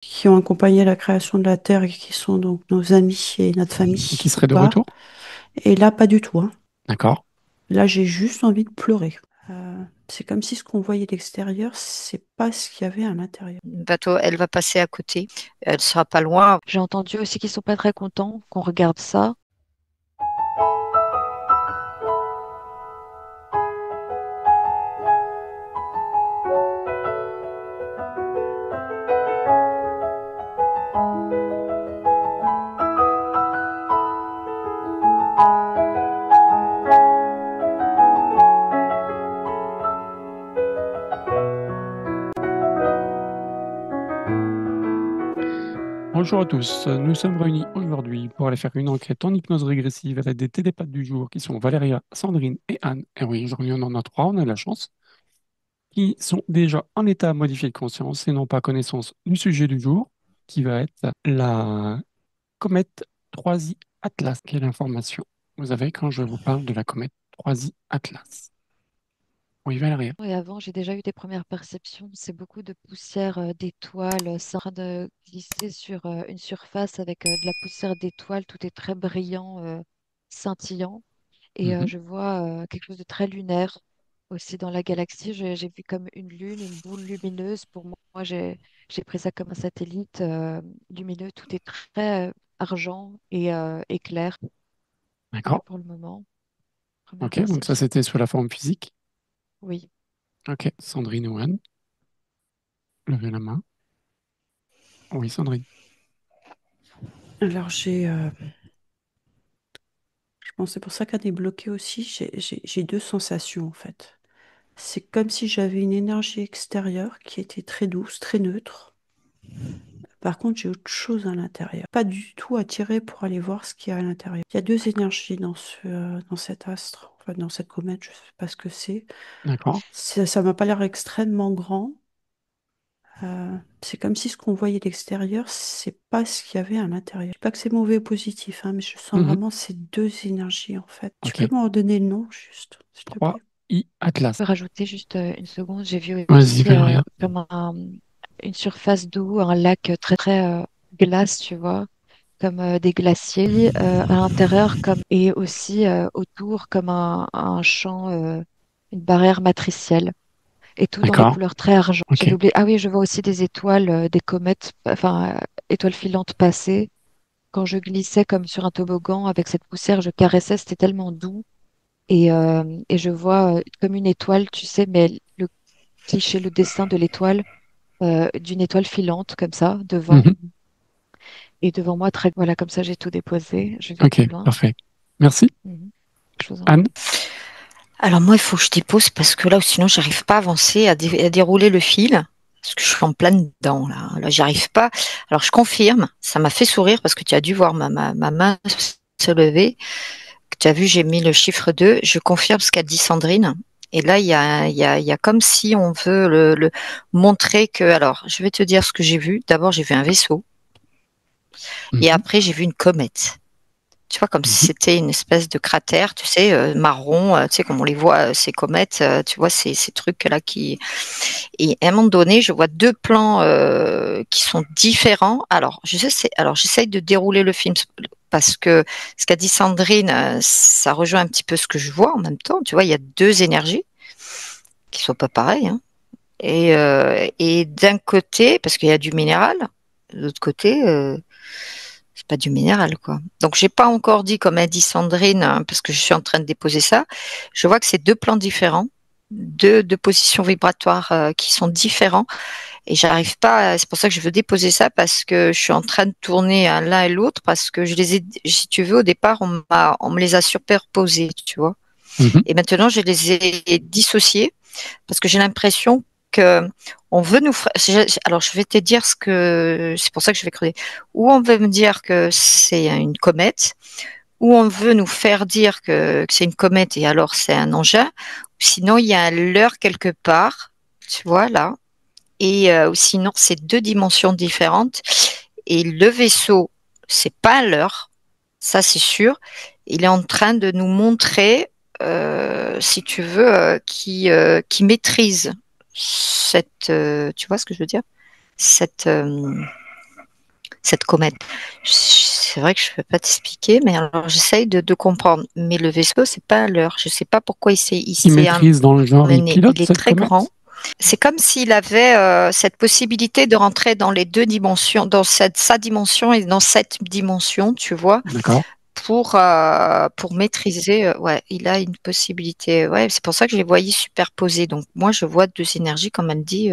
qui ont accompagné la création de la Terre et qui sont donc nos amis et notre Et qui famille ou serait de pas. retour? Et là, pas du tout, hein. D'accord. Là, j'ai juste envie de pleurer. C'est comme si ce qu'on voyait de l'extérieur, c'est pas ce qu'il y avait à l'intérieur. Le bateau, elle va passer à côté. Elle sera pas loin. J'ai entendu aussi qu'ils sont pas très contents qu'on regarde ça. Bonjour à tous, nous sommes réunis aujourd'hui pour aller faire une enquête en hypnose régressive avec des télépathes du jour qui sont Valéria, Sandrine et Anne. Et oui, aujourd'hui on en a trois, on a de la chance, qui sont déjà en état modifié de conscience et n'ont pas connaissance du sujet du jour, qui va être la comète 3i Atlas. Quelle information vous avez quand je vous parle de la comète 3i Atlas? Oui, Valéria. Et avant, j'ai déjà eu des premières perceptions. C'est beaucoup de poussière d'étoiles. C'est en train de glisser sur une surface avec de la poussière d'étoiles. Tout est très brillant, scintillant. Et Mhm. je vois quelque chose de très lunaire aussi dans la galaxie. J'ai vu comme une lune, une boule lumineuse. Pour moi, j'ai pris ça comme un satellite lumineux. Tout est très argent et clair. Voilà D'accord. pour le moment. Première Ok, donc ça perception. c'était sous la forme physique. Oui. Ok, Sandrine ou Anne, levez la main. Oui, Sandrine. Alors, je pense que c'est pour ça qu'elle est bloquée aussi. J'ai deux sensations en fait. C'est comme si j'avais une énergie extérieure qui était très douce, très neutre. Par contre, j'ai autre chose à l'intérieur. Pas du tout attirée pour aller voir ce qu'il y a à l'intérieur. Il y a deux énergies dans cet astre, enfin, dans cette comète, je ne sais pas ce que c'est. D'accord. Ça m'a pas l'air extrêmement grand. C'est comme si ce qu'on voyait de l'extérieur, c'est pas ce qu'il y avait à l'intérieur. Je dis pas que c'est mauvais ou positif, hein, mais je sens Mhm. vraiment ces deux énergies en fait. Tu Ok. peux m'en redonner le nom juste, s'il te plaît? 3i Atlas. Peux rajouter juste une seconde. J'ai vu Vas-y, aussi Valéria. comme une surface d'eau, un lac très très glace, tu vois, comme des glaciers à l'intérieur, comme et aussi autour comme un champ, une barrière matricielle, et tout dans des D'accord. couleurs très argent. Ok. J'avais oublié. Ah oui, je vois aussi des étoiles, des comètes, enfin étoiles filantes passer. Quand je glissais comme sur un toboggan avec cette poussière, je caressais, c'était tellement doux. Et je vois comme une étoile, tu sais, mais le cliché, le dessin de l'étoile, d'une étoile filante comme ça, devant. Mhm. Et devant moi, très, voilà, comme ça, j'ai tout déposé. Je vais Ok, plus loin. parfait. Merci. Mhm. Je vous en Anne? prie. Alors moi, il faut que je dépose parce que là, sinon, j'arrive pas à avancer, à dérouler le fil. Parce que je suis en plein dedans, là. Là, j'y arrive pas. Alors, je confirme. Ça m'a fait sourire parce que tu as dû voir ma main se lever. Tu as vu, j'ai mis le chiffre 2. Je confirme ce qu'a dit Sandrine. Et là, il y a comme si on veut le montrer que... Alors, je vais te dire ce que j'ai vu. D'abord, j'ai vu un vaisseau. Et Mhm. après, j'ai vu une comète. Tu vois, comme si Mhm. c'était une espèce de cratère, tu sais, marron, tu sais, comme on les voit, ces comètes, tu vois, ces trucs-là qui... Et à un moment donné, je vois deux plans qui sont différents. Alors, alors j'essaye de dérouler le film parce que ce qu'a dit Sandrine, ça rejoint un petit peu ce que je vois en même temps. Tu vois, il y a deux énergies qui sont pas pareilles, hein. Et d'un côté, parce qu'il y a du minéral, de l'autre côté, c'est pas du minéral, quoi. Donc, j'ai pas encore dit, comme a dit Sandrine, hein, parce que je suis en train de déposer ça. Je vois que c'est deux plans différents, deux positions vibratoires qui sont différents. Et j'arrive pas, c'est pour ça que je veux déposer ça parce que je suis en train de tourner l'un et l'autre parce que je les ai, si tu veux, au départ, on me les a superposés, tu vois. Mhm. Et maintenant, je les ai dissociés parce que j'ai l'impression que on veut nous alors je vais te dire ce que c'est pour ça que je vais creuser, ou on veut me dire que c'est une comète, ou on veut nous faire dire que c'est une comète et alors c'est un engin, ou sinon il y a un leurre quelque part, tu vois là, et ou sinon c'est deux dimensions différentes et le vaisseau c'est pas un leurre, ça c'est sûr, il est en train de nous montrer si tu veux, qui maîtrise cette, tu vois ce que je veux dire? Cette, cette comète. C'est vrai que je ne peux pas t'expliquer, mais alors j'essaye de comprendre. Mais le vaisseau, c'est pas à l'heure. Je ne sais pas pourquoi il Il s'est maîtrise dans le genre, il emmené. pilote Il est cette très grand. comète? C'est comme s'il avait cette possibilité de rentrer dans les deux dimensions, dans sa dimension et dans cette dimension, tu vois, D'accord. pour maîtriser. Ouais, il a une possibilité. Ouais, c'est pour ça que je les voyais superposés. Donc moi, je vois deux énergies, comme elle dit.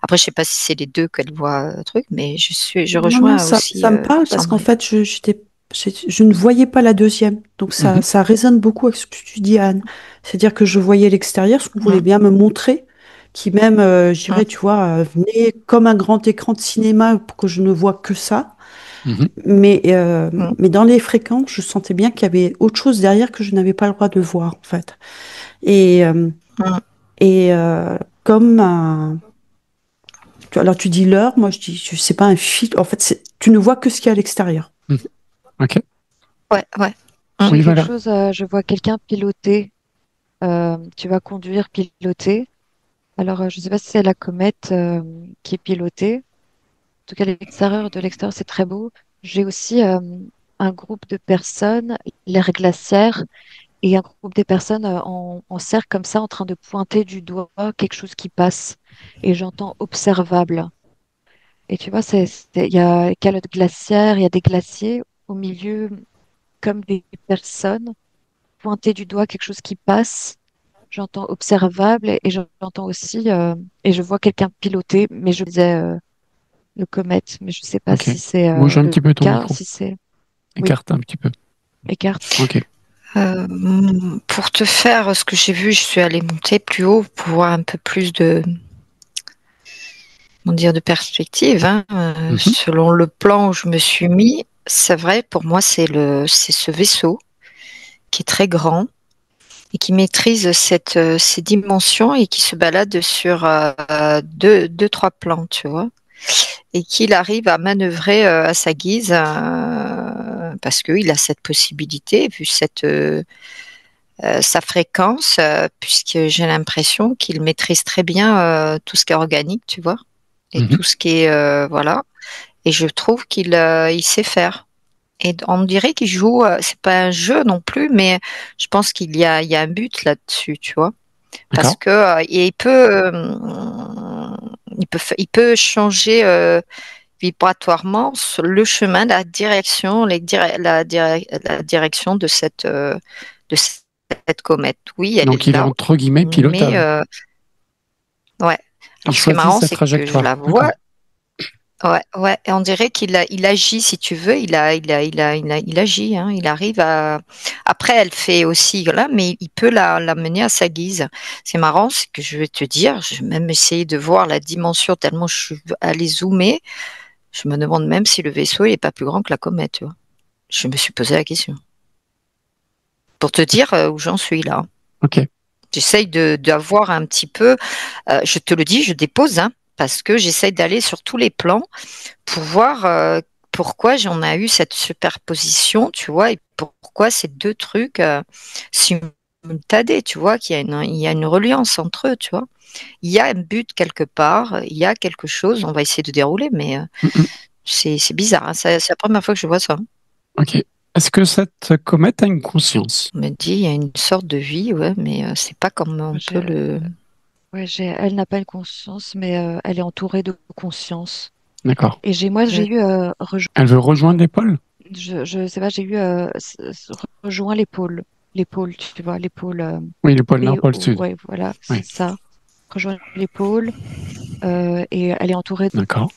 Après, je sais pas si c'est les deux qu'elle voit, truc, mais je Non, non, rejoins ça aussi me parle parce qu'en Sandrine. fait, je ne voyais pas la deuxième. Donc Mhm. ça résonne beaucoup avec ce que tu dis, Anne. C'est-à-dire que je voyais l'extérieur, ce qu'on voulait Mm, bien me montrer, qui même, je mm, dirais, tu vois, venait comme un grand écran de cinéma pour que je ne vois que ça. Mhm. mm, Mais dans les fréquences, je sentais bien qu'il y avait autre chose derrière que je n'avais pas le droit de voir, en fait. Et, euh, mm. comme un... Alors tu dis l'heure, moi je dis, je sais pas, un fil. En fait, tu ne vois que ce qu'il y a à l'extérieur. Mhm. Ok. Ouais, ouais. Mm. J'ai Oui, quelque Valérie. chose, je vois quelqu'un piloter. Tu vas conduire, piloter. Alors, je ne sais pas si c'est la comète qui est pilotée. En tout cas, l'extérieur de l'extérieur, c'est très beau. J'ai aussi un groupe de personnes, l'air glaciaire, et un groupe de personnes en cercle comme ça, en train de pointer du doigt quelque chose qui passe. Et j'entends observable. Et tu vois, il y a calotte glaciaire, il y a des glaciers au milieu, comme des personnes, pointer du doigt quelque chose qui passe. J'entends observable et j'entends aussi, et je vois quelqu'un piloter, mais je disais le comète, mais je ne sais pas Ok. si c'est Bouge un le petit peu ton cas, micro. si c'est... Oui, Écarte un petit peu. écarte. Ok. Pour te faire ce que j'ai vu, je suis allée monter plus haut pour voir un peu plus comment dire, de perspective. Hein. Mhm. Selon le plan où je me suis mis, c'est vrai, pour moi, c'est ce vaisseau qui est très grand et qui maîtrise ces dimensions et qui se balade sur trois plans, tu vois, et qu'il arrive à manœuvrer à sa guise parce qu'il a cette possibilité, vu sa fréquence, puisque j'ai l'impression qu'il maîtrise très bien tout ce qui est organique, tu vois, et Mhm. tout ce qui est voilà. Et je trouve il sait faire. Et on dirait qu'il joue, c'est pas un jeu non plus, mais je pense il y a un but là-dessus, tu vois. Parce D'accord. que et il peut changer vibratoirement le chemin, la direction, la direction de cette comète. Oui, elle Donc est il est là, entre guillemets mais pilotable. ouais. Il Alors ce qui est choisit marrant, sa c'est que je la trajectoire. vois. D'accord. Ouais, ouais, et on dirait il agit, si tu veux, il agit, hein, il arrive à. Après, elle fait aussi, là, mais il peut la mener à sa guise. C'est marrant, c'est que je vais te dire, j'ai même essayé de voir la dimension tellement je suis allée zoomer. Je me demande même si le vaisseau il est pas plus grand que la comète, tu vois. Je me suis posé la question. Pour te dire où j'en suis là. Ok. J'essaye d'avoir un petit peu, je te le dis, je dépose, hein, parce que j'essaye d'aller sur tous les plans pour voir pourquoi j'en ai eu cette superposition, tu vois, et pourquoi ces deux trucs simultanés, tu vois, il y a une reliance entre eux, tu vois. Il y a un but quelque part, il y a quelque chose, on va essayer de dérouler, mais Mhm. c'est bizarre, hein, c'est la première fois que je vois ça. Ok. Est-ce que cette comète a une conscience? On me dit, il y a une sorte de vie, ouais, mais c'est pas comme on peut J'ai- le. ouais, elle n'a pas une conscience, mais elle est entourée de conscience. D'accord. Et moi, j'ai Ouais. eu, Elle veut rejoindre l'épaule? je sais pas, j'ai eu rejoint l'épaule, tu vois, l'épaule, Oui, l'épaule nord, pôle sud. ouais, voilà, Oui. c'est ça. Rejoint l'épaule, et elle est entourée, D'accord.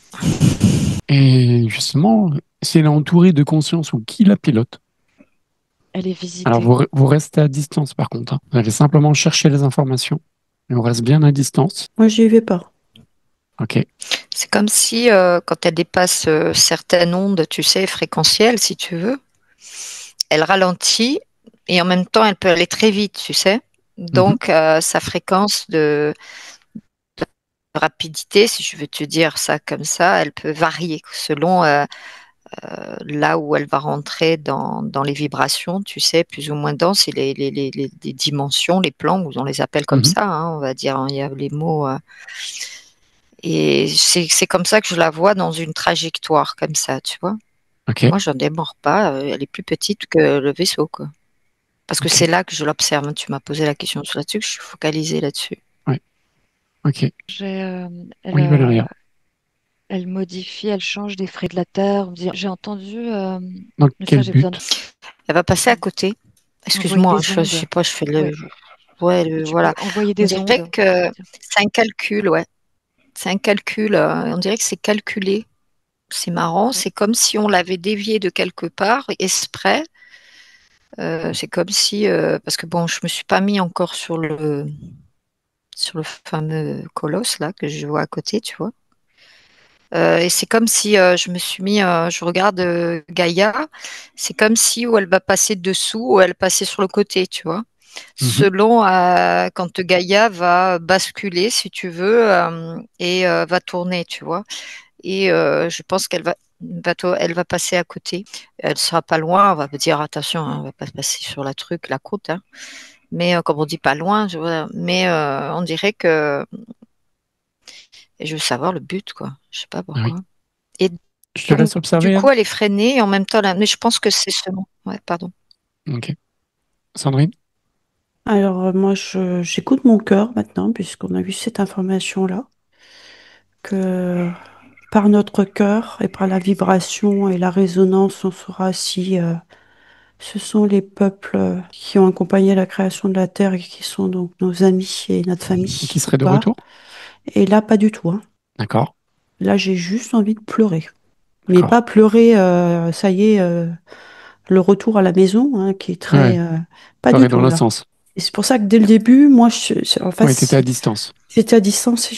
Et justement, si elle est entourée de conscience ou qui la pilote? elle est Alors visitée. vous restez à distance par contre. Hein. Vous allez simplement chercher les informations. Et on reste bien à distance. Moi, j'y vais pas. Ok. C'est comme si, quand elle dépasse certaines ondes, tu sais, fréquentielles, si tu veux, elle ralentit et en même temps, elle peut aller très vite, tu sais. Mhm. Donc, sa fréquence de rapidité, si je veux te dire ça comme ça, elle peut varier selon là où elle va rentrer dans les vibrations, tu sais, plus ou moins denses, et les dimensions, les plans, on les appelle comme Mhm. ça, hein, on va dire, hein, il y a les mots. Et c'est comme ça que je la vois dans une trajectoire comme ça, tu vois. Ok, Moi, j'en démords pas. Elle est plus petite que le vaisseau, quoi. Parce que ok, c'est là que je l'observe. Tu m'as posé la question là-dessus, que je suis focalisée là-dessus. ouais, ok. J'ai, elle, Oui, Valéria. elle modifie, elle change des frais de la terre. J'ai entendu, Dans mais ça, quel j'ai besoin de but? Elle va passer à côté. envoyer Excuse-moi, des je sais ondes. pas, je fais Ouais. ouais, Tu peux voilà. envoyer On des dirait ondes, je que veux dire. c'est un calcul, ouais. C'est un calcul. On dirait que c'est calculé. C'est marrant. Ouais. C'est comme si on l'avait dévié de quelque part, exprès. C'est comme si, parce que bon, je me suis pas mis encore sur le fameux colosse là que je vois à côté, tu vois. Et c'est comme si je me suis mis, je regarde Gaïa, c'est comme si où elle va passer dessous ou elle passait sur le côté, tu vois. Mhm. Selon quand Gaïa va basculer, si tu veux, et va tourner, tu vois. Et je pense elle va passer à côté. Elle sera pas loin. On va me dire attention, hein, on va pas passer sur la côte, hein. Mais comme on dit pas loin, voilà. Mais on dirait que et je veux savoir le but, quoi. Je sais pas Ah oui. pourquoi. Et Je te donc, laisse du observer, Anne. coup, elle est freinée et en même temps, là, mais je pense que c'est selon. Ouais, pardon. Ok. Sandrine? Alors, moi, j'écoute mon cœur maintenant, puisqu'on a vu cette information-là, que par notre cœur et par la vibration et la résonance, on saura si ce sont les peuples qui ont accompagné la création de la Terre et qui sont donc nos amis et notre Qui famille ou serait de pas. retour? Et là, pas du tout, hein. D'accord, Là, j'ai juste envie de pleurer. Mais d'accord. pas pleurer, ça y est, le retour à la maison, hein, qui est très... Ouais, pas du pareil dans tout, l'autre là. sens. Et c'est pour ça que dès le début, moi, en fait, Ouais, t'étais à distance. j'étais à distance et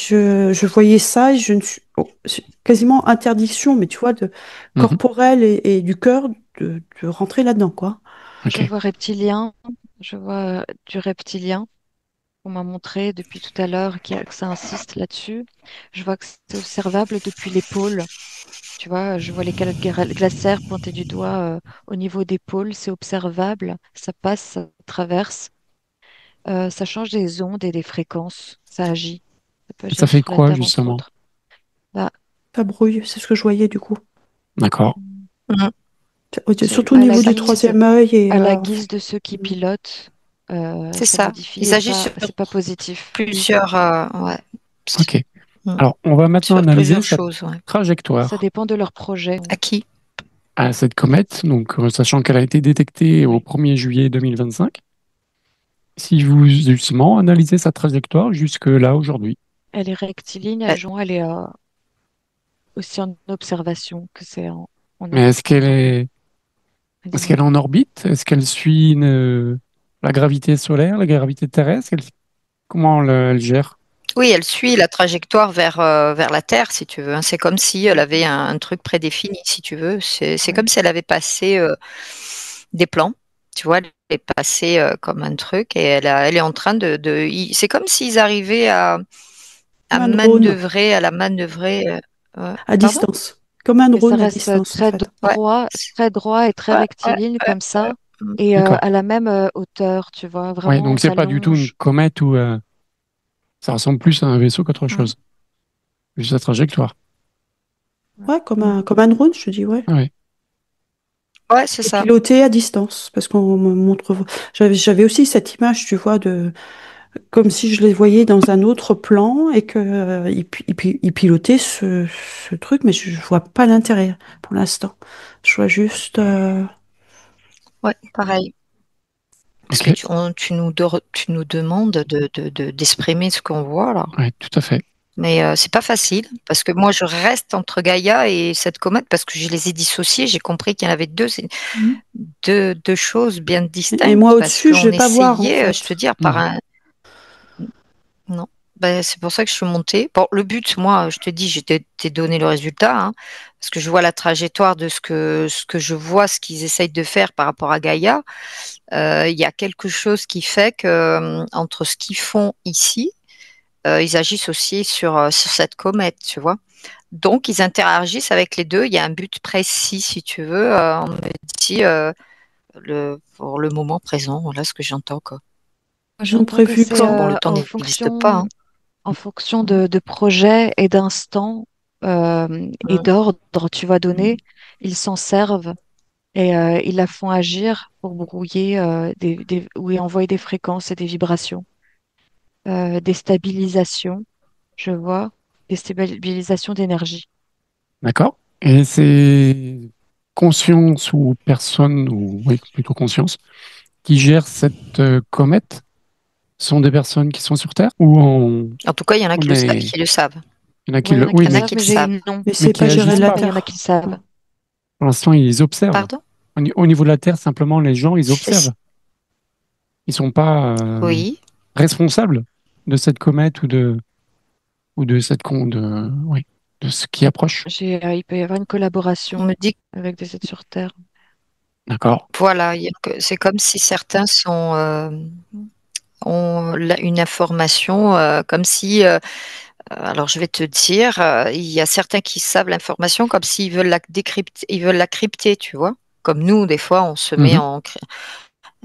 je voyais ça et je ne suis... oh, c'est quasiment interdiction, mais tu vois, de Mhm. corporelle et du cœur, de rentrer là-dedans, quoi. Ok. Je vois reptilien, je vois du reptilien qu'on m'a montré depuis tout à l'heure, que ça insiste là-dessus. Je vois que c'est observable depuis l'épaule. Tu vois, je vois les glaciaires pointer du doigt au niveau des pôles, c'est observable, ça passe, ça traverse, ça change des ondes et des fréquences, ça agit. Ça peut Ça agir fait sur la quoi, Terre, entre justement? autres. Bah, Ça brouille, c'est ce que je voyais, du coup. D'accord. Mhm. c'est Surtout au niveau du troisième œil et... à la guise de ceux qui pilotent, C'est ça ça. modifie Il et s'agit sur c'est pas positif. plusieurs, ouais, Ok. Mm. Alors, on va maintenant Sur analyser plusieurs sa choses, ouais. Ça trajectoire dépend de leur projet. À qui? à cette comète, donc sachant qu'elle a été détectée au Oui. 1er juillet 2025. Si vous, justement, analysez sa trajectoire jusque là, aujourd'hui. Elle est rectiligne, Euh, elle est aussi en observation, que c'est Mais en temps réel. est-ce Dis-moi. qu'elle est en orbite? Est-ce qu'elle suit la gravité solaire, la gravité terrestre? Comment elle gère? oui, elle suit la trajectoire vers la Terre, si tu veux, hein. C'est comme si elle avait Mhm. un truc prédéfini, si tu veux. C'est Ouais. comme si elle avait passé des plans. Tu vois, elle est passée comme un truc et elle est en train c'est comme s'ils arrivaient à Comme un drone, manœuvrer, à la manœuvrer. à Pardon? distance. Comme un Et ça drone à reste distance, en fait. Ouais, très droit et très ouais, ouais, rectiligne ouais, comme ça, mm, et D'accord. à la même hauteur, tu vois. Ouais, Vraiment, on donc c'est pas du tout une s'allonge. comète ou ça ressemble plus à un vaisseau qu'autre mm, chose. Juste sa trajectoire. Ouais. Ouais, mm. comme un drone, je te dis, ouais. Ah ouais. Ouais, c'est Et ça. piloté à distance, parce qu'on me montre... J'avais aussi cette image, tu vois, comme si je les voyais dans un autre plan et que il pilotait ce truc, mais je vois pas l'intérêt pour l'instant. Je vois juste... Ouais, pareil. Parce que Ok. tu nous demandes d'exprimer ce qu'on voit là. Ouais, tout à fait. Mais c'est pas facile parce que moi je reste entre Gaïa et cette comète parce que je les ai dissociés. J'ai compris qu'il y en avait Mhm. deux choses bien Et distinctes moi parce au-dessus, je qu'on vais pas voir, en essayait, je te fait. dire, par Mhm. un. Non. Ben, c'est pour ça que je suis montée. Bon, le but, moi, je te dis, t'ai donné le résultat, hein, parce que je vois la trajectoire de ce que je vois, ce qu'ils essayent de faire par rapport à Gaïa. Il y a quelque chose qui fait que entre ce qu'ils font ici, ils agissent aussi sur cette comète, tu vois. Donc, ils interagissent avec les deux. Il y a un but précis, si tu veux. On me dit pour le moment présent, voilà ce que j'entends, quoi. Ils ont J'entends que prévu c'est Parce que bon, quand? le temps n'existe pas, hein. en fonction de projets et d'instants et Mm. d'ordres tu vas donner, ils s'en servent et ils la font agir pour brouiller ou envoyer des fréquences et des vibrations, des stabilisations, je vois, des stabilisations d'énergie. D'accord? Et c'est conscience ou personne, ou oui, plutôt conscience, qui gère cette comète sont des personnes qui sont sur Terre ou En tout cas, il y en a on qui est, qui le savent. il y en a qui Ouais, il y le, en a qui oui, le Il y en a savent, qui mais le savent. non, Mais mais c'est qui pas gérer agissent la non, pas. mais il y en a qui Terre. le savent. Non. Pour l'instant, ils observent. Pardon? Au niveau de la Terre, simplement, les gens, ils C'est- observent. Ils sont pas Oui, responsables de cette comète ou de oui, de ce qui approche. Il peut y avoir une on collaboration me dit que avec des êtres sur Terre. D'accord? voilà, c'est comme si certains ont une information, comme si, alors je vais te dire, il y a certains qui savent l'information comme s'ils veulent la décrypter, ils veulent la crypter, tu vois. Comme nous, des fois, on se met Mhm, en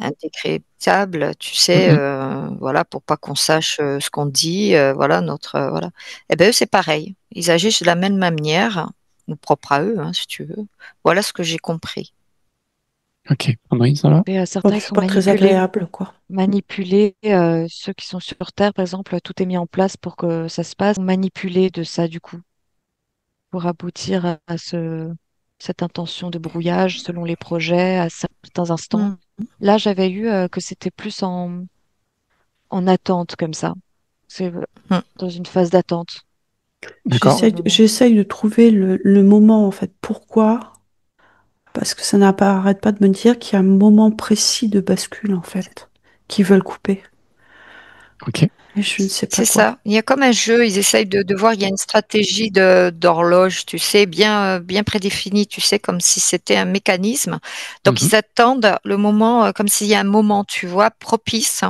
indécryptable, tu sais, mhm. voilà, pour pas qu'on sache ce qu'on dit, voilà, voilà. Eh ben eux, c'est pareil. Ils agissent de la même manière, ou propre à eux, hein, si tu veux. Voilà ce que j'ai compris. Ok, André, ça va? Et Oh, certains, ils c'est sont pas très manipulés. agréable, quoi. Manipuler ceux qui sont sur Terre, par exemple, tout est mis en place pour que ça se passe. Manipuler de ça, du coup, pour aboutir à cette intention de brouillage selon les projets à certains instants. Mm. Là, j'avais eu que c'était plus en attente comme ça. C'est Mm. dans une phase d'attente D'accord? pour le moment. J'essaye de trouver le moment, en fait. Pourquoi? Parce que ça arrête pas de me dire qu'il y a un moment précis de bascule, en fait, qu'ils veulent couper. Ok. Et je ne sais pas C'est quoi. ça. Il y a comme un jeu, ils essayent de voir, il y a une stratégie d'horloge, tu sais, bien prédéfinie, tu sais, comme si c'était un mécanisme. Donc Mhm. ils attendent le moment, comme s'il y a un moment, tu vois, propice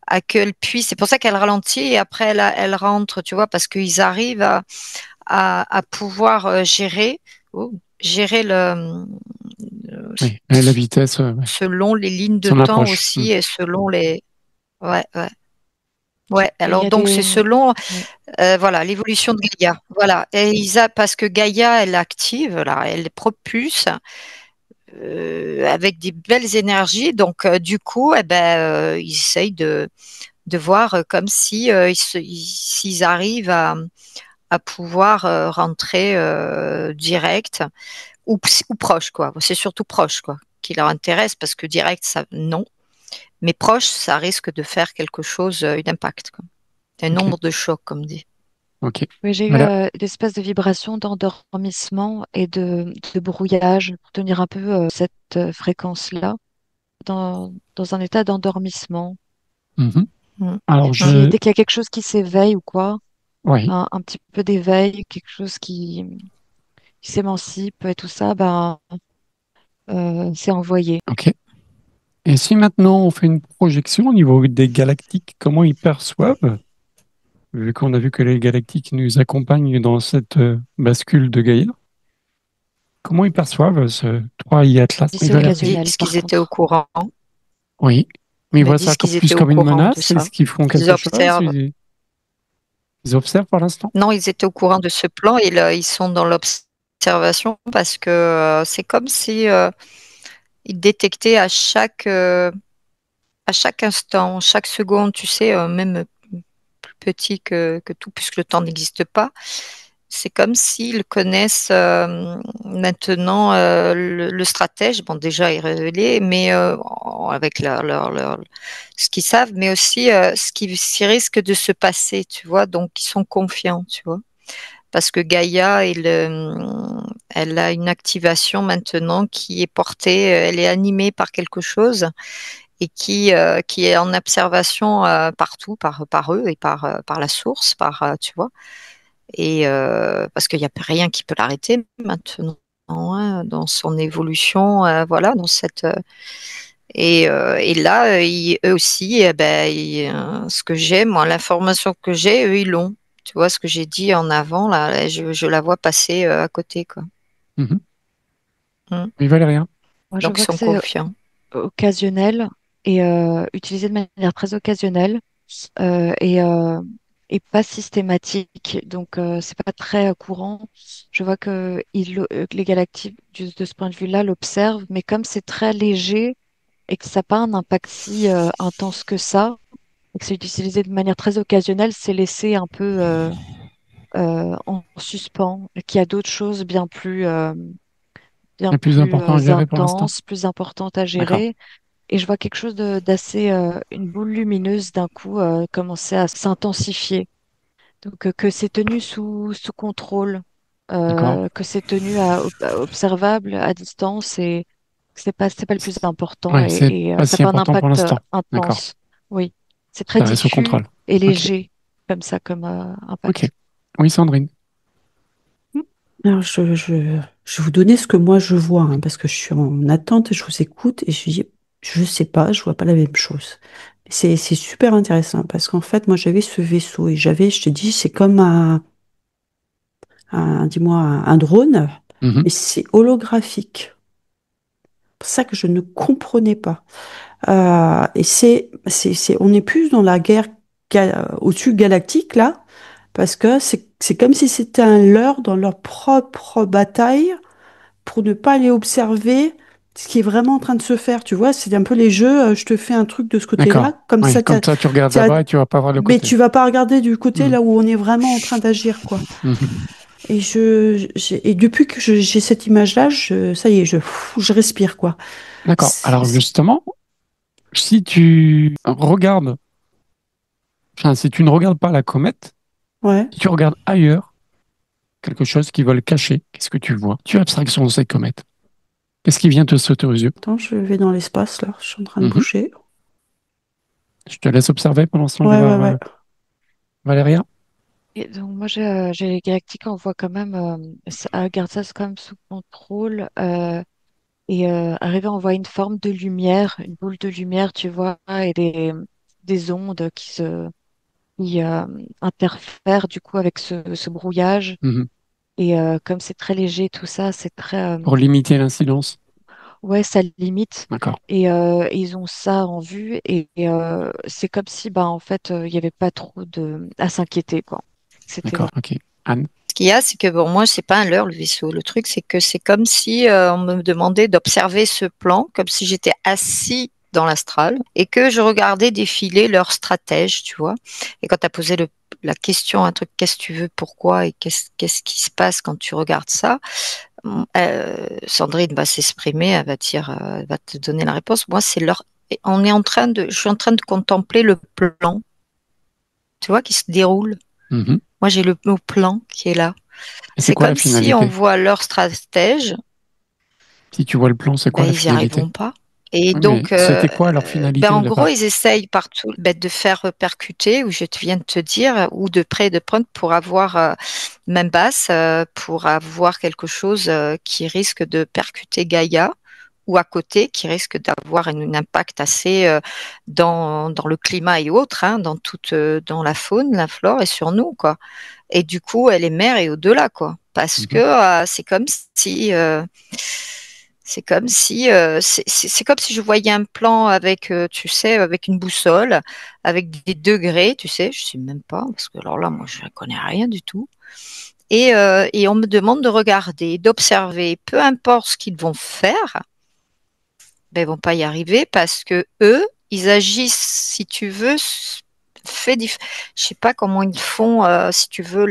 à qu'elle puisse. C'est pour ça qu'elle ralentit et après elle rentre, tu vois, parce qu'ils arrivent à pouvoir oh, gérer Oui, la vitesse, ouais, selon les lignes de son temps approche. aussi et selon les. Ouais, ouais. Ouais, Et il y alors a donc c'est des... selon ouais. voilà l'évolution de Gaïa. Voilà, et parce que Gaïa elle active là, elle propulse avec des belles énergies. Donc du coup, eh ben ils essayent de voir comme si s'ils arrivent à pouvoir rentrer direct ou proche quoi. C'est surtout proche quoi qui leur intéresse parce que direct ça non, mais proche ça risque de faire quelque chose, une impact quoi. Un Ok, nombre de chocs comme dit. ok. Oui, j'ai eu Voilà. l'espèce de vibration d'endormissement et de brouillage pour tenir un peu cette fréquence-là dans un état d'endormissement. Mhm. Mm. Alors, Mm. Dès qu'il y a quelque chose qui s'éveille ou quoi, oui, un petit peu d'éveil, quelque chose qui s'émancipe et tout ça, ben, c'est envoyé. ok. Et si maintenant on fait une projection au niveau des galactiques, comment ils perçoivent, vu qu'on a vu que les galactiques nous accompagnent dans cette bascule de Gaïa, comment ils perçoivent ce 3I Atlas? Et Ils c'est veulent Ils dire, occasionnel, disent par qu'ils étaient au contre. courant. oui, mais ils Ils me voient ça disent qu'ils plus étaient au comme une courant de menace. ça. Est-ce qu'ils font Ils quelque chose? observent. Ils observent pour l'instant? Non, ils étaient au courant de ce plan et là, ils sont dans l'observation parce que c'est comme si ils détectaient à chaque instant, chaque seconde, tu sais, même plus petit que tout, puisque le temps n'existe pas. C'est comme s'ils connaissent maintenant le stratège. Bon, déjà, il est révélé, mais avec ce qu'ils savent, mais aussi ce qui risque de se passer, tu vois. Donc, ils sont confiants, tu vois. Parce que Gaïa, elle a une activation maintenant qui est portée, elle est animée par quelque chose et qui est en observation partout, par eux et par la source, tu vois. Et parce qu'il n'y a rien qui peut l'arrêter maintenant, hein, dans son évolution, voilà, dans cette. Et là, eux aussi, eh ben, ce que j'ai, moi, l'information que j'ai, eux, ils l'ont. Tu vois, ce que j'ai dit en avant, là, je la vois passer à côté, quoi. Mhm. Mm. Oui, Valérien. Moi, je Donc, ils vois que sont c'est confiants. occasionnel et utilisé de manière très occasionnelle. Et et pas systématique. Donc, c'est pas très courant. Je vois que les galactiques, de ce point de vue-là, l'observent, mais comme c'est très léger et que ça n'a pas un impact si intense que ça, et que c'est utilisé de manière très occasionnelle, c'est laissé un peu en suspens, et qu'il y a d'autres choses bien Le plus plus important à gérer pour l'instant. intenses, plus importantes à D'accord. gérer. Et je vois quelque chose d'assez, une boule lumineuse d'un coup commencer à s'intensifier. Donc que c'est tenu sous contrôle, D'accord. que c'est tenu à observable à distance et que c'est pas le plus important Ouais, c'est et pas ça si n'a pas un important pour impact l'instant. D'accord. intense. Oui, c'est très Ça reste sous diffus contrôle. et Ok. léger comme ça comme Ok. impact. Oui, Sandrine. Alors, je vais vous donner ce que moi je vois, hein, parce que je suis en attente, je vous écoute et je dis, je sais pas, je vois pas la même chose. C'est super intéressant parce qu'en fait, moi j'avais ce vaisseau et j'avais, je te dis, c'est comme dis-moi, un drone, Mhm. mais c'est holographique. C'est pour ça que je ne comprenais pas. Et on est plus dans la guerre au-dessus galactique là, parce que c'est comme si c'était un leurre dans leur propre bataille pour ne pas aller observer ce qui est vraiment en train de se faire. Tu vois, c'est un peu les jeux, je te fais un truc de ce D'accord. côté-là, comme Oui, ça, comme ça, tu regardes là-bas et tu vas pas voir le mais côté. tu vas pas regarder du côté Mhm. là où on est vraiment en train d'agir, quoi. Mhm. Et depuis que j'ai cette image-là, ça y est, je respire, quoi. D'accord. C'est- Alors c'est- justement, si tu regardes, enfin, si tu ne regardes pas la comète, Ouais. si tu regardes ailleurs, quelque chose qui va le cacher, qu'est-ce que tu vois? Tu as abstraction de cette comète. Qu'est-ce qui vient te sauter aux yeux? Attends, je vais dans l'espace, là. Je suis en train de Mhm. bouger. Je te laisse observer pendant ce temps, je vais Ouais, ouais, voir ouais. Valéria. Et donc moi j'ai les galactiques, on voit quand même, garde ça quand même sous contrôle. Et arriver à envoyer une forme de lumière, une boule de lumière, tu vois, et des ondes qui interfèrent du coup avec ce brouillage. Mhm. Et comme c'est très léger, tout ça, c'est très... Pour limiter l'incidence. ouais, ça limite. D'accord. Et ils ont ça en vue. Et c'est comme si, bah, en fait, il n'y avait pas trop à s'inquiéter, quoi. D'accord. C'était... Ok. Anne. Ce qu'il y a, c'est que bon, moi, c'est pas un leurre le vaisseau. Le truc, c'est que c'est comme si on me demandait d'observer ce plan, comme si j'étais assis dans l'astral et que je regardais défiler leurs stratèges, tu vois. Et quand tu as posé la question, un truc, qu'est-ce que tu veux, pourquoi et qu'est-ce qui se passe quand tu regardes ça, Sandrine va s'exprimer, elle va te donner la réponse. Moi, c'est leur, je suis en train de contempler le plan, tu vois, qui se déroule. Mhm. Moi, j'ai le mot plan qui est là. Et c'est C'est quoi la comme si on finalité? voit leur stratège, Si tu vois le plan, c'est quoi ben, la ils n'y finalité? arriveront pas. Et Oui, mais donc, c'était quoi leur finalité ben, au en gros, départ? ils essayent partout de faire percuter, ou je viens de te dire, ou de près et de près pour avoir, même basse, pour avoir quelque chose qui risque de percuter Gaïa, ou à côté, qui risque d'avoir un impact assez dans le climat et autres, hein, dans la faune, la flore et sur nous, quoi. Et du coup, elle est mère et au-delà, quoi. Parce que Mhm. c'est comme si je voyais un plan avec, tu sais, avec une boussole, avec des degrés, tu sais, je sais même pas, parce que alors là, moi, je ne connais rien du tout. Et on me demande de regarder, d'observer, peu importe ce qu'ils vont faire, ben, ils vont pas y arriver parce que eux, ils agissent, si tu veux, je sais pas comment ils font, si tu veux,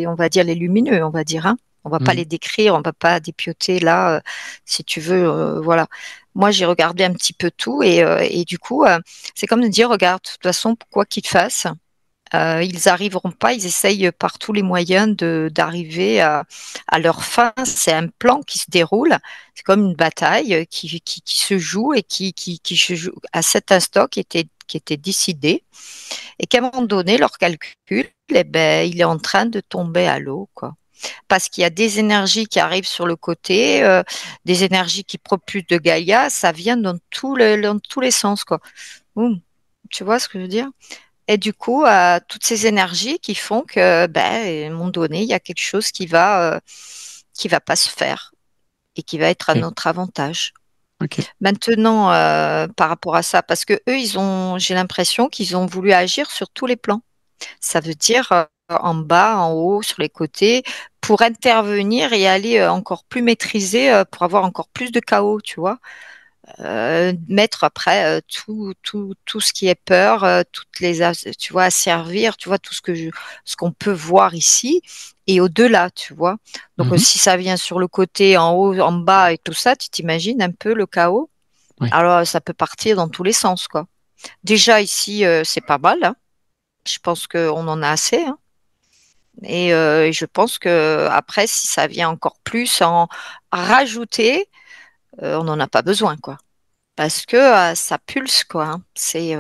on va dire les lumineux, on va dire, hein. On va pas Mhm. les décrire, on va pas dépioter là, si tu veux, voilà. Moi, j'ai regardé un petit peu tout et du coup, c'est comme de dire, regarde, de toute façon, quoi qu'ils fassent, ils arriveront pas, ils essayent par tous les moyens d'arriver à leur fin. C'est un plan qui se déroule, c'est comme une bataille qui se joue et qui se joue à cet instant qui était décidé et qu'à un moment donné, leur calcul, eh ben, il est en train de tomber à l'eau, quoi. Parce qu'il y a des énergies qui arrivent sur le côté, des énergies qui propulsent de Gaïa, ça vient dans tous les sens, quoi. Ouh, tu vois ce que je veux dire? Et du coup, toutes ces énergies qui font que, ben, à un moment donné, il y a quelque chose qui va pas se faire et qui va être à Ok. notre avantage. Ok. Maintenant, par rapport à ça, parce que eux, j'ai l'impression qu'ils ont voulu agir sur tous les plans. Ça veut dire en bas, en haut, sur les côtés, pour intervenir et aller encore plus maîtriser, pour avoir encore plus de chaos, tu vois. Mettre après tout ce qui est peur, toutes les, tu vois, asservir, tu vois, ce qu'on peut voir ici et au-delà, tu vois. Donc, Mhm. si ça vient sur le côté, en haut, en bas et tout ça, tu t'imagines un peu le chaos. Oui. Alors, ça peut partir dans tous les sens, quoi. Déjà, ici, c'est pas mal, hein. Je pense qu'on en a assez, hein. Et je pense que après, si ça vient encore plus en rajouter, on n'en a pas besoin, quoi. Parce que ça pulse, quoi, hein. C'est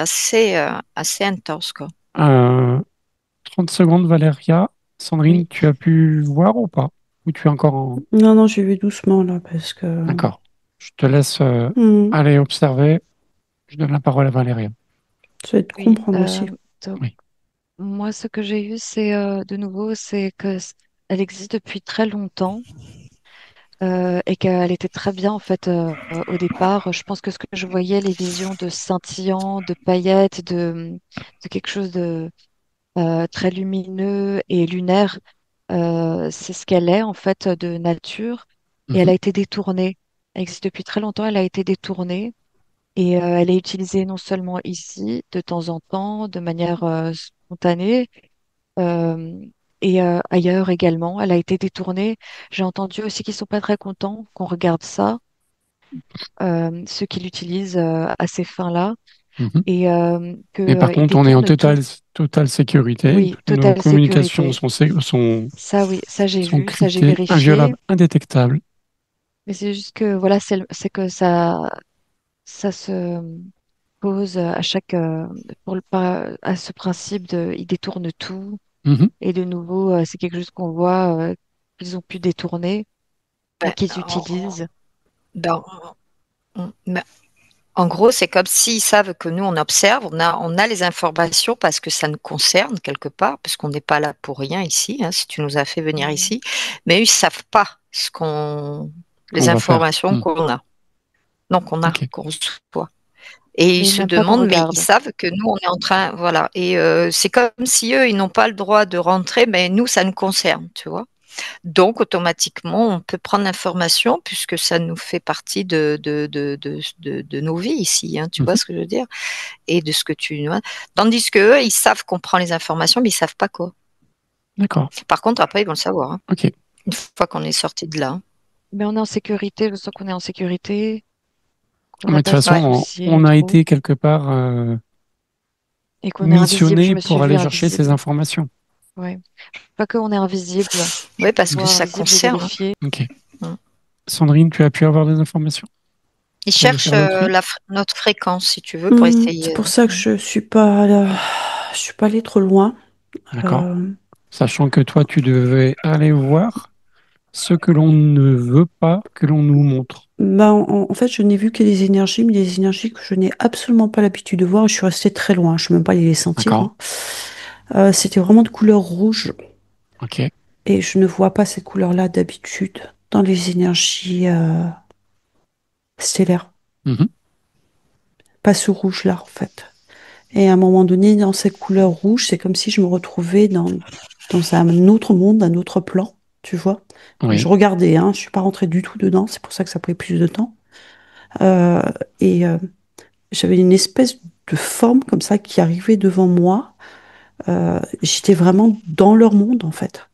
assez intense, quoi. Euh, 30 secondes, Valéria. Oui. Sandrine, tu as pu voir ou pas? Ou tu es encore en... Non, non, j'ai vu doucement là parce que. D'accord. Je te laisse Hmm, aller observer. Je donne la parole à Valéria. ça va être Oui. comprendre aussi. Donc, Oui. moi, ce que j'ai eu, c'est de nouveau, c'est que elle existe depuis très longtemps et qu'elle était très bien en fait au départ. Je pense que ce que je voyais, les visions de scintillants, de paillettes, de quelque chose de très lumineux et lunaire, c'est ce qu'elle est en fait de nature. Et elle Mhm. a été détournée. Elle existe depuis très longtemps. Elle a été détournée et elle est utilisée non seulement ici de temps en temps, de manière spontanée, euh, et ailleurs également. Elle a été détournée. J'ai entendu aussi qu'ils sont pas très contents qu'on regarde ça, ceux qui l'utilisent à ces fins-là, Mhm. et Mais par qu'ils contre, on est en détournent tout. totale sécurité. Oui, Nos totale communications sécurité. Ça, oui, ça j'ai sont vu, ça j'ai cryptées, vérifié. inviolables, indétectables. Mais c'est juste que voilà, c'est que ça se pose à chaque à ce principe de ils détournent tout Mhm. et de nouveau c'est quelque chose qu'on voit qu'ils ont pu détourner ou Ben, qu'ils utilisent. ben, ben, en gros, c'est comme s'ils savent que nous, on observe, on a les informations parce que ça nous concerne quelque part, parce qu'on n'est pas là pour rien ici, hein, si tu nous as fait venir Mhm. ici, mais eux, ils savent pas les Qu'on va faire. informations Mhm. qu'on a, non, Ok. qu'on reçoit. Et ils Mais se même pas qu'on demandent, mais ils regarde. savent que nous, on est en train, voilà. Et c'est comme si eux, ils n'ont pas le droit de rentrer, mais nous, ça nous concerne, tu vois. Donc, automatiquement, on peut prendre l'information puisque ça nous fait partie de nos vies ici, hein, tu vois Mhm. ce que je veux dire? Et de ce que tu... Tandis que eux, ils savent qu'on prend les informations, mais ils savent pas quoi. D'accord. Par contre, après, ils vont le savoir, hein, Ok. une fois qu'on est sorti de là. Mais on est en sécurité, je sens qu'on est en sécurité, qu'on Mais n'a de toute pas à se Ouais. façon, soucier on a trop été quelque part et qu'on est invisible. Je missionné me suis pour vue aller chercher ces invisible. informations. Ouais. Pas qu'on est invisible, Oui, qu'on parce que soit ça invisible et concerne, hein. vérifié. Ok. Mm. Sandrine, tu as pu avoir des informations Ils pour les cherchent faire noter? notre fréquence, si tu veux, pour C'est essayer. pour ça que je suis pas allée trop loin. D'accord. Euh, Sachant que toi, tu devais aller voir ce que l'on ne veut pas que l'on nous montre. Bah, en fait, je n'ai vu que des énergies, mais des énergies que je n'ai absolument pas l'habitude de voir. Je suis restée très loin. Je ne peux même pas les sentir, D'accord. hein. C'était vraiment de couleur rouge Ok. et je ne vois pas ces couleurs-là d'habitude dans les énergies stellaires. Mhm. Pas ce rouge-là, en fait. Et à un moment donné, dans cette couleur rouge, c'est comme si je me retrouvais dans un autre monde, un autre plan, tu vois. Je Oui. regardais, hein, je suis pas rentrée du tout dedans. C'est pour ça que ça pris plus de temps. Euh, et j'avais une espèce de forme comme ça qui arrivait devant moi. J'étais vraiment dans leur monde, en fait.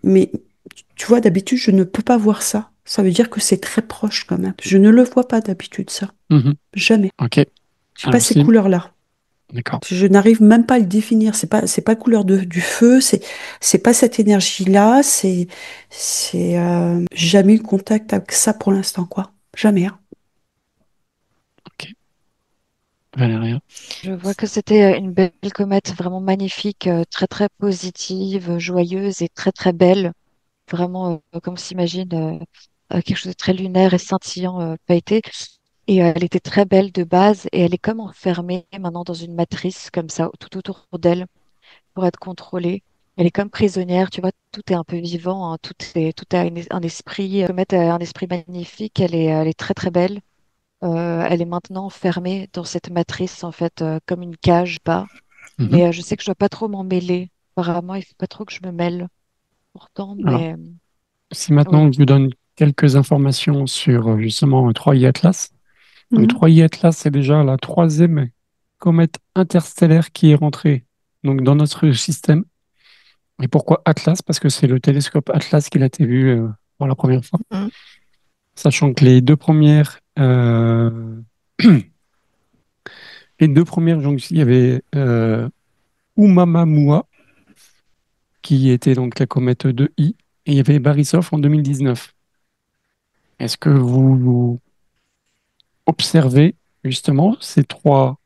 Mais tu vois, d'habitude, je ne peux pas voir ça. Ça veut dire que c'est très proche quand même. Je ne le vois pas d'habitude, ça. Mhm. Jamais. Ok. Je pas Alors, ces c'est... couleurs-là. D'accord. Je n'arrive même pas à le définir. C'est pas couleur du feu. C'est pas cette énergie-là. Jamais eu contact avec ça pour l'instant, quoi. Jamais, hein. Ok. Valéria. Je vois que c'était une belle comète, vraiment magnifique, très très positive, joyeuse et très très belle. Vraiment, comme on s'imagine, quelque chose de très lunaire et scintillant, pailleté. Et elle était très belle de base et elle est comme enfermée maintenant dans une matrice comme ça, tout autour d'elle pour être contrôlée. Elle est comme prisonnière, tu vois, tout est un peu vivant, hein, tout a un esprit, comète a un esprit magnifique, elle est très très belle. elle est maintenant fermée dans cette matrice, en fait, comme une cage, pas. Mhm. Mais je sais que je dois pas trop m'en mêler. Apparemment, il faut pas trop que je me mêle. Pourtant, Alors, mais si oui. maintenant je vous donne quelques informations sur justement 3I Atlas. Donc Mhm. 3I Atlas, c'est déjà la troisième comète interstellaire qui est rentrée donc, dans notre système. Et pourquoi Atlas? Parce que c'est le télescope Atlas qui l'a été vu pour la première fois. Mm. Sachant que les deux premières, donc, il y avait Oumuamua, qui était donc la comète 2I, et il y avait Borisov en 2019. Est-ce que vous observez justement ces trois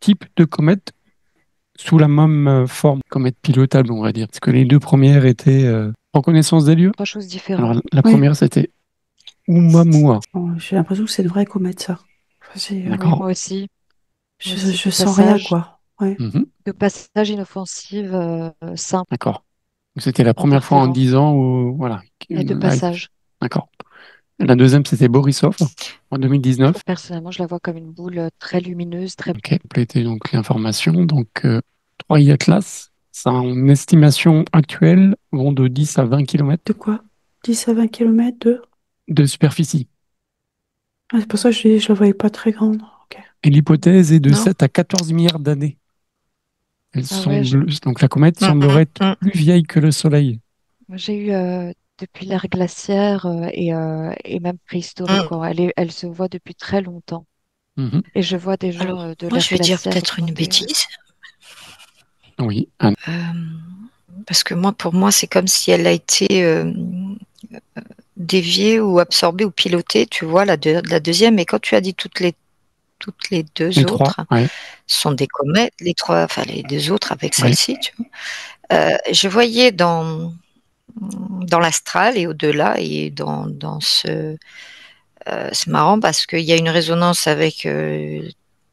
types de comètes sous la même forme, comète pilotable, on va dire? Parce que les deux premières étaient en connaissance des lieux. Trois choses Alors, différentes. la Oui. première, c'était Oumuamua. Bon, j'ai l'impression que c'est une vraie comète, ça. Enfin, Oui, D'accord. moi aussi, je sens rien, quoi. Ouais. Mhm. de passage inoffensive, simple, D'accord. C'était la première fois en interférent 10 ans où, voilà. et de Là, passage. d'accord. La deuxième, c'était Borisov en 2019. Personnellement, je la vois comme une boule très lumineuse, très Ok, compléter donc l'information. Donc, 3i Atlas, en estimation actuelle, vont de 10 à 20 kilomètres De quoi? 10 à 20 kilomètres de... de superficie. Ah, c'est pour ça que je la voyais pas très grande. Ok. Et l'hypothèse est de Non. 7 à 14 milliards d'années. Ah ouais, Donc la comète Mm, semblerait mm, être mm. plus vieille que le Soleil. j'ai eu depuis l'ère glaciaire et même préhistorique, Mm. quoi. Elle se voit depuis très longtemps. Mhm. Et je vois des Alors, gens de moi, l'ère je vais dire glaciaire peut-être une remonter. bêtise. Oui, Euh, Parce que moi, pour moi, c'est comme si elle a été déviée ou absorbée ou pilotée, tu vois, la deuxième. Et quand tu as dit toutes les deux les trois, autres ouais, sont des comètes, les trois, enfin les deux autres avec ouais. celle-ci, tu vois. Je voyais dans l'astral et au-delà et dans ce, c'est marrant parce qu'il y a une résonance avec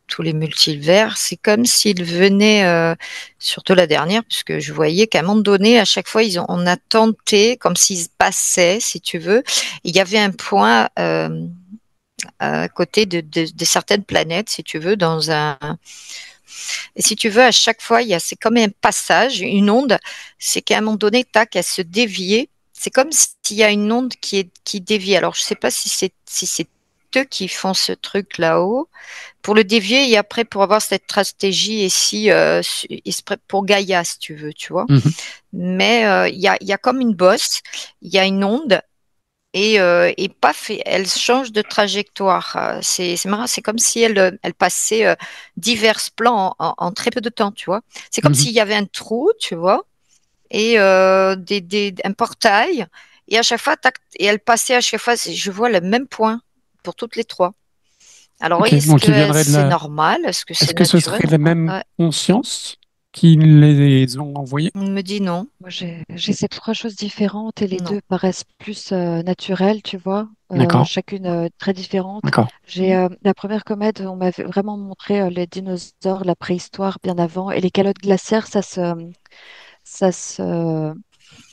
tous les multivers. C'est comme s'ils venaient, surtout la dernière, puisque je voyais qu'à un moment donné, à chaque fois, on a tenté, comme s'ils passaient, si tu veux. Il y avait un point à côté de certaines planètes, si tu veux, dans un. Et si tu veux, à chaque fois, c'est comme un passage, une onde. C'est qu'à un moment donné, tac, elle se déviait. C'est comme s'il y a une onde qui dévie. Alors, je ne sais pas si c'est eux qui font ce truc là-haut pour le dévier et après pour avoir cette stratégie ici pour Gaïa, si tu veux, tu vois. Mhm. Mais il y a comme une bosse, il y a une onde et paf, elle change de trajectoire. C'est marrant, c'est comme si elle passait divers plans en très peu de temps, tu vois. C'est comme Mhm. s'il y avait un trou, tu vois, et un portail, et à chaque fois, tac, et elle passait à chaque fois, je vois le même point pour toutes les trois. Alors, Ok, est-ce donc il que viendrait de c'est la. normal? Est-ce que Est-ce c'est que ce serait naturel? la même Ouais, conscience qui les ont envoyés? on me dit non, Moi, j'ai ces trois choses différentes et les non. deux paraissent plus naturelles, tu vois, D'accord, chacune très différente. d'accord. J'ai la première comète, on m'avait vraiment montré les dinosaures, la préhistoire bien avant, et les calottes glaciaires, ça se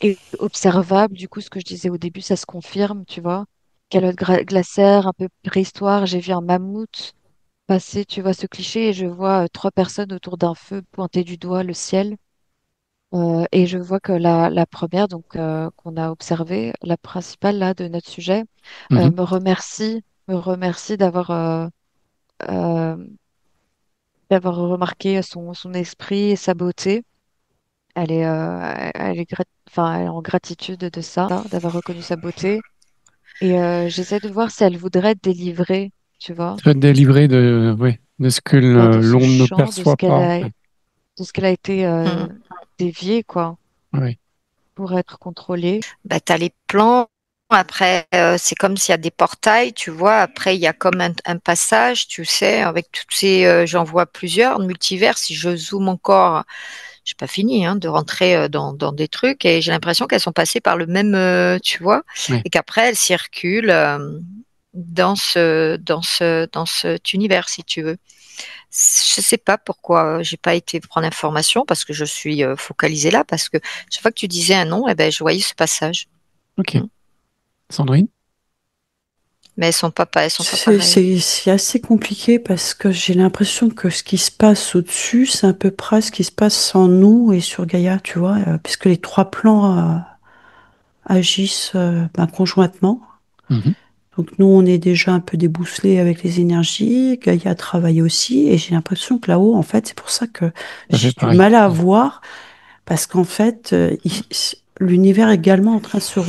est observable. Du coup, ce que je disais au début, ça se confirme, tu vois. Calottes glaciaires, un peu préhistoire. J'ai vu un mammouth passer, tu vois, ce cliché, et je vois trois personnes autour d'un feu pointer du doigt le ciel. Et je vois que la première, donc qu'on a observée, la principale là de notre sujet, Mhm. me remercie euh, d'avoir remarqué son esprit et sa beauté. Elle est en gratitude de ça, d'avoir reconnu sa beauté. Et j'essaie de voir si elle voudrait être délivrée, tu vois, Se délivrer de, ouais, de ce que bah, de ce l'on ne champ, de perçoit pas. Ouais, ce qu'elle a été Mm. déviée, quoi, ouais. pour être contrôlée. Bah, tu as les plans. Après, c'est comme s'il y a des portails, tu vois. Après, il y a comme un passage, tu sais, avec toutes ces. J'en vois plusieurs, multivers. Si je zoome encore, j'ai pas fini de rentrer dans des trucs et j'ai l'impression qu'elles sont passées par le même, tu vois, Ouais. et qu'après elles circulent dans cet univers, si tu veux. Je sais pas pourquoi j'ai pas été prendre l'information parce que je suis focalisée là parce que chaque fois que tu disais un nom, eh ben je voyais ce passage. Ok. Mm. Sandrine? Mais elles sont pas C'est pareilles. c'est assez compliqué parce que j'ai l'impression que ce qui se passe au-dessus, c'est à peu près ce qui se passe en nous et sur Gaïa, tu vois, puisque les trois plans agissent conjointement. Mhm. Donc nous, on est déjà un peu débousselés avec les énergies. Gaïa travaille aussi, et j'ai l'impression que là-haut, en fait, c'est pour ça que Ça fait j'ai du pareil. mal à voir, parce qu'en fait, l'univers est également en train de se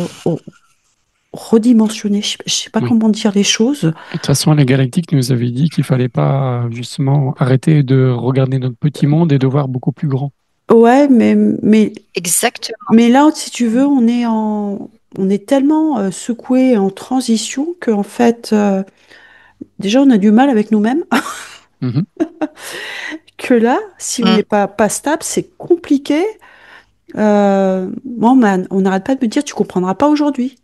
redimensionner. Je sais pas Oui. comment dire les choses. Et de toute façon, les Galactiques nous avaient dit qu'il fallait pas justement arrêter de regarder notre petit monde et de voir beaucoup plus grand. Ouais, Exactement. mais là, si tu veux, on est tellement secoué en transition qu'en fait, déjà, on a du mal avec nous-mêmes. Mhm. Que là, si on Mm. n'est pas stable, c'est compliqué. Moi, on n'arrête pas de me dire, tu comprendras pas aujourd'hui.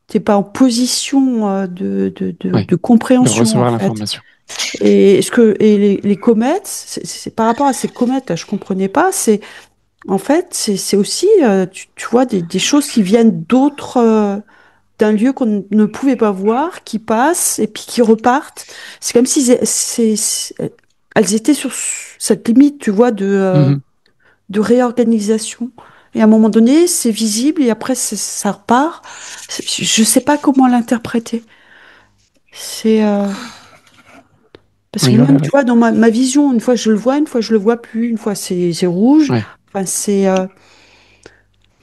T'es pas en position Oui, de de compréhension, en recevoir fait. l'information. Et les comètes, par rapport à ces comètes, là, je comprenais pas. En fait, c'est aussi, tu vois, des choses qui viennent d'un lieu qu'on ne pouvait pas voir, qui passent et puis qui repartent. C'est comme si elles étaient sur cette limite, tu vois, Mhm. de réorganisation. Et à un moment donné, c'est visible et après, ça repart. Je sais pas comment l'interpréter. C'est parce que Oui, même, tu Valérie. vois, dans ma vision, une fois je le vois, une fois je le vois plus, une fois c'est rouge. Ouais. Enfin, il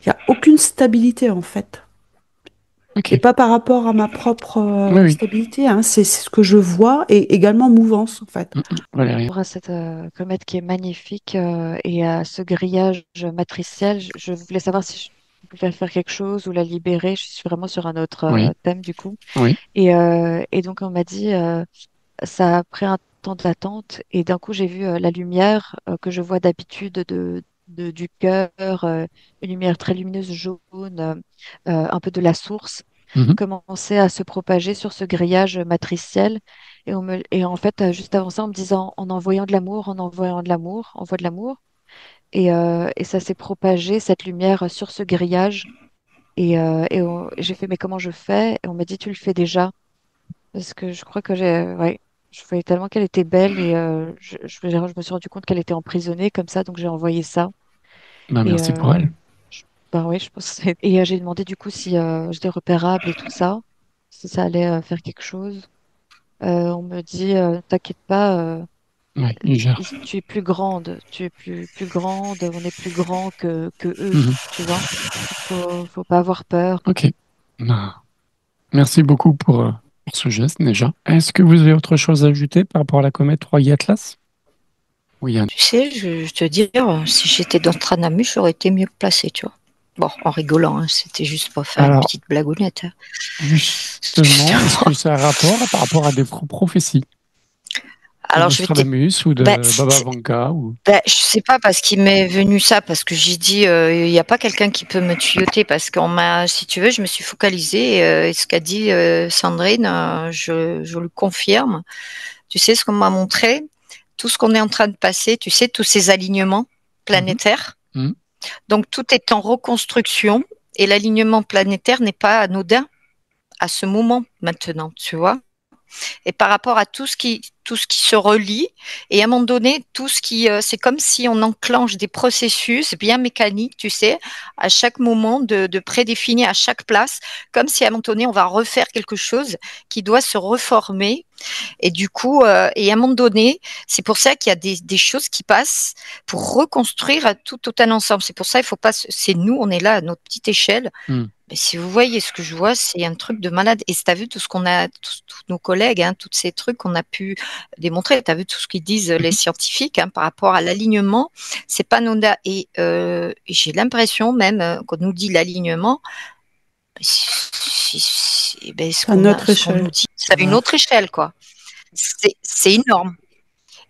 y a aucune stabilité en fait. Et Ok. pas par rapport à ma propre Oui, oui. stabilité, hein. C'est ce que je vois et également mouvance en fait. Valérie. Pour cette comète qui est magnifique et à ce grillage matriciel, je voulais savoir si je pouvais faire quelque chose ou la libérer. Je suis vraiment sur un autre Oui. thème du coup. Oui. Et donc on m'a dit, ça a pris un temps d'attente et d'un coup j'ai vu la lumière que je vois d'habitude du cœur, une lumière très lumineuse jaune, un peu de la source, Mhm. commencer à se propager sur ce grillage matriciel. Et en fait, juste avant ça, en me disant, en envoyant de l'amour, en envoyant de l'amour, envoie de l'amour. Et ça s'est propagé, cette lumière, sur ce grillage. J'ai fait, mais comment je fais? Et on m'a dit, tu le fais déjà. Parce que je crois que ouais, je voyais tellement qu'elle était belle et je me suis rendu compte qu'elle était emprisonnée comme ça, donc j'ai envoyé ça. Ben, Et merci pour elle. bah oui, je pense que et j'ai demandé du coup si j'étais repérable et tout ça, si ça allait faire quelque chose. On me dit, t'inquiète pas, Oui, il gère. tu es plus grande, tu es plus grande, on est plus grand que eux, Mhm. tu vois. Faut pas avoir peur. Ok. Ben, merci beaucoup pour ce geste déjà. Est-ce que vous avez autre chose à ajouter par rapport à la comète Roy Atlas? Oui, Yann. Tu sais, je te dire, si j'étais dans Tranamus, j'aurais été mieux placée, tu vois. Bon, en rigolant, hein, c'était juste pour faire une Alors, petite blagounette, hein. justement, est-ce Justement. que ça a un rapport par rapport à des prophéties de Alors, je vais te... Nostradamus ou Ben, de Baba Vanga ou... je sais pas parce qu'il m'est venu ça, parce que j'ai dit, il n'y a pas quelqu'un qui peut me tuyauter, parce qu'on m'a, si tu veux, je me suis focalisée, et ce qu'a dit Sandrine, je le confirme. Tu sais ce qu'on m'a montré, tout ce qu'on est en train de passer, tu sais, tous ces alignements Mhm. planétaires. Mhm. Donc tout est en reconstruction et l'alignement planétaire n'est pas anodin à ce moment maintenant, tu vois. Et par rapport à tout ce qui se relie, et à un moment donné, tout ce qui, c'est comme si on enclenche des processus bien mécaniques, tu sais, à chaque moment de prédéfinir à chaque place, comme si à un moment donné, on va refaire quelque chose qui doit se reformer et du coup, et à un moment donné, c'est pour ça qu'il y a des choses qui passent pour reconstruire tout un ensemble. C'est pour ça, il faut pas, c'est nous, on est là à notre petite échelle. Mhm. Mais si vous voyez ce que je vois, c'est un truc de malade. Et tu as vu tout ce qu'on a, tous nos collègues, hein, tous ces trucs qu'on a pu démontrer. Tu as vu tout ce qu'ils disent les Mhm. scientifiques par rapport à l'alignement. C'est pas anodin. Et j'ai l'impression même qu'on nous dit l'alignement, ben, C'est à notre ce qu'on nous échelle. dit, c'est à une Ouais. autre échelle, quoi. C'est énorme.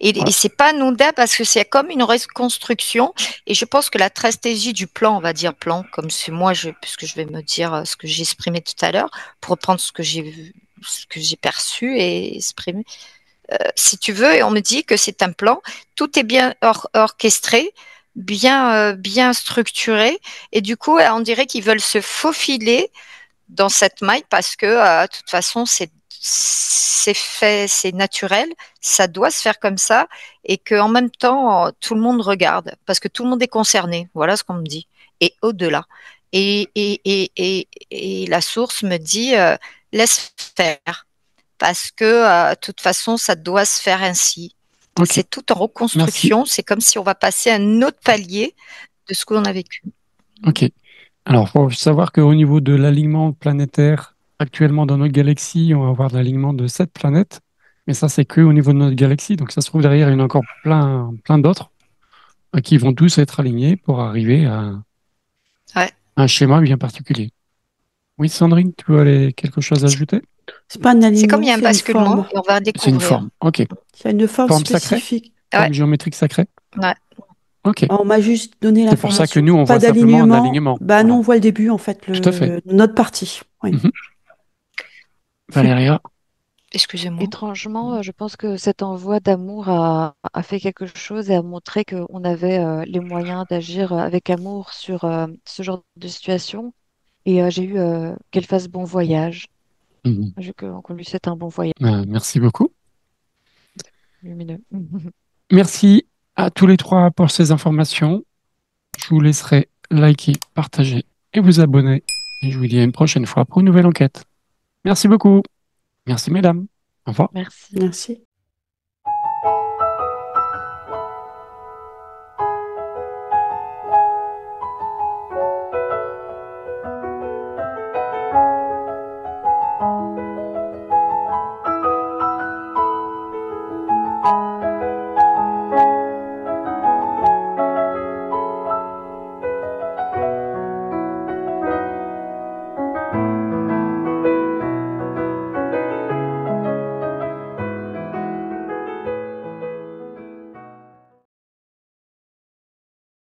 Ouais. Et c'est pas anodin parce que c'est comme une reconstruction. Et je pense que la stratégie du plan, on va dire plan, comme c'est moi, puisque je vais me dire ce que j'ai exprimé tout à l'heure, pour reprendre ce que j'ai perçu et exprimé. Si tu veux, et on me dit que c'est un plan, tout est bien orchestré, bien structuré, et du coup, on dirait qu'ils veulent se faufiler dans cette maille parce que de toute façon c'est fait, c'est naturel, ça doit se faire comme ça, et qu'en même temps, tout le monde regarde, parce que tout le monde est concerné. Voilà ce qu'on me dit. Et au-delà. Et la source me dit, laisse faire, parce que de toute façon, ça doit se faire ainsi. Ok, C'est tout en reconstruction. C'est comme si on va passer à un autre palier de ce qu'on a vécu. ok. Alors, faut savoir qu'au niveau de l'alignement planétaire, actuellement dans notre galaxie, on va avoir l'alignement de 7 planètes. Mais ça, c'est que au niveau de notre galaxie. Donc, ça se trouve derrière, il y en a encore plein d'autres qui vont tous être alignés pour arriver à Ouais. un schéma bien particulier. Oui, Sandrine, tu veux quelque chose à ajouter? C'est pas un C'est comme il alignement, y a un c'est une basculement forme. et on va C'est une découvrir. forme. Ok. C'est une forme Forme sacrée? spécifique. Ouais. Forme géométrique sacrée? Ouais. Ok. On m'a juste donné C'est pour ça que l'information. nous, on Pas voit simplement un d'alignement. alignement. Bah Voilà. non, on voit le début, en fait, Tout à fait. notre partie. Oui. Mhm. Valéria? Excusez-moi. Étrangement, je pense que cet envoi d'amour a fait quelque chose et a montré qu'on avait les moyens d'agir avec amour sur ce genre de situation. Et j'ai eu qu'elle fasse bon voyage. Mhm. Qu'on lui souhaite un bon voyage Merci beaucoup. lumineux. Merci à tous les trois pour ces informations. Je vous laisserai liker, partager et vous abonner. Et je vous dis à une prochaine fois pour une nouvelle enquête. Merci beaucoup. Merci mesdames. Au revoir. Merci. Merci.